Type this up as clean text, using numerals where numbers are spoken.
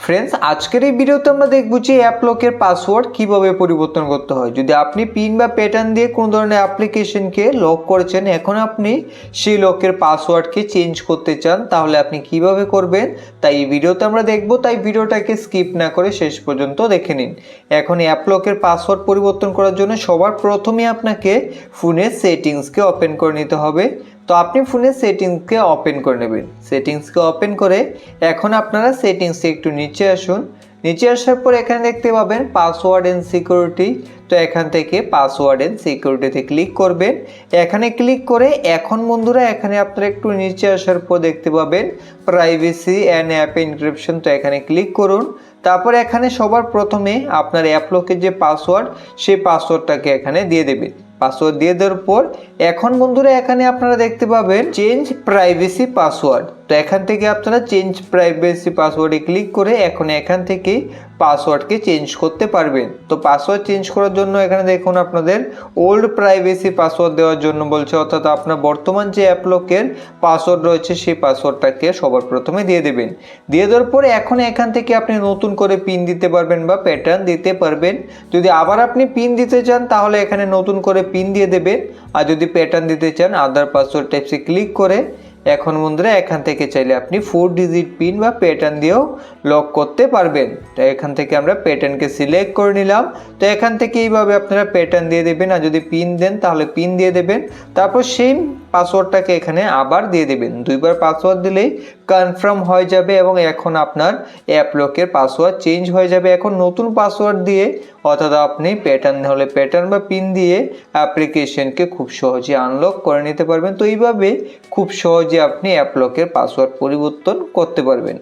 Friends, আজকের এই ভিডিওতে আমরা দেখব যে অ্যাপ লকের পাসওয়ার্ড কিভাবে পরিবর্তন করতে হয়। যদি আপনি পিন বা প্যাটার্ন দিয়ে কোনো ধরনের অ্যাপ্লিকেশনকে লক করেছেন, এখন আপনি সেই লকের পাসওয়ার্ডকে চেঞ্জ করতে চান, তাহলে আপনি কিভাবে করবেন তাই এই ভিডিওতে আমরা দেখব। তাই ভিডিওটাকে স্কিপ না করে শেষ পর্যন্ত দেখে নিন। এখন অ্যাপ লকের পাসওয়ার্ড পরিবর্তন করার জন্য সবার প্রথমে আপনাকে ফোনের সেটিংসকে ওপেন করে নিতে হবে। তো আপনি ফোনের সেটিংসকে ওপেন করে নেবেন। সেটিংসকে ওপেন করে এখন আপনারা সেটিংসে একটু নিচে আসুন। নিচে আসার পর এখানে দেখতে পাবেন পাসওয়ার্ড এন্ড সিকিউরিটি। তো এখান থেকে পাসওয়ার্ড এন্ড সিকিউরিটিতে ক্লিক করবেন। এখানে ক্লিক করে এখন বন্ধুরা এখানে আপনারা একটু নিচে আসার পর দেখতে পাবেন প্রাইভেসি অ্যান্ড অ্যাপ এনক্রিপশন। তো এখানে ক্লিক করুন। তারপর এখানে সবার প্রথমে আপনার অ্যাপ লকের যে পাসওয়ার্ড সেই পাসওয়ার্ডটাকে এখানে দিয়ে দেবেন। পাসওয়ার্ড দিয়ে দেওয়ার পর এখন বন্ধুরা এখানে আপনারা দেখতে পাবেন চেঞ্জ প্রাইভেসি পাসওয়ার্ড। তো এখান থেকে আপনারা চেঞ্জ প্রাইভেসি পাসওয়ার্ডে ক্লিক করে এখন এখান থেকে পাসওয়ার্ডকে চেঞ্জ করতে পারবেন। তো পাসওয়ার্ড চেঞ্জ করার জন্য এখানে দেখুন আপনাদের ওল্ড প্রাইভেসি পাসওয়ার্ড দেওয়ার জন্য বলছে, অর্থাৎ আপনার বর্তমান যে অ্যাপ লকের পাসওয়ার্ড রয়েছে সেই পাসওয়ার্ডটাকে সবার প্রথমে দিয়ে দেবেন। দিয়ে দেওয়ার পরে এখন এখান থেকে আপনি নতুন করে পিন দিতে পারবেন বা প্যাটার্ন দিতে পারবেন। যদি আবার আপনি পিন দিতে চান তাহলে এখানে নতুন করে পিন দিয়ে দেবেন, আর যদি প্যাটার্ন দিতে চান আদার পাসওয়ার্ড টাইপসে ক্লিক করে এখন বন্ধুরা এখান থেকে চাইলে আপনি 4 ডিজিট পিন বা প্যাটার্ন দিয়েও লক করতে পারবেন। তো এখান থেকে আমরা প্যাটার্নকে সিলেক্ট করে নিলাম। তো এখান থেকে এইভাবে আপনারা প্যাটার্ন দিয়ে দেবেন, আর যদি পিন দেন তাহলে পিন দিয়ে দেবেন। তারপর সেম পাসওয়ার্ডটাকে এখানে আবার দিয়ে দেবেন। দুইবার পাসওয়ার্ড দিলেই কনফার্ম হয়ে যাবে এবং এখন আপনার অ্যাপ লকের পাসওয়ার্ড চেঞ্জ হয়ে যাবে। এখন নতুন পাসওয়ার্ড দিয়ে অর্থাৎ আপনি প্যাটার্ন হলে প্যাটার্ন বা পিন দিয়ে অ্যাপ্লিকেশনকে খুব সহজে আনলক করে নিতে পারবেন। তো এইভাবে খুব সহজে আপনি অ্যাপ লকের পাসওয়ার্ড পরিবর্তন করতে পারবেন।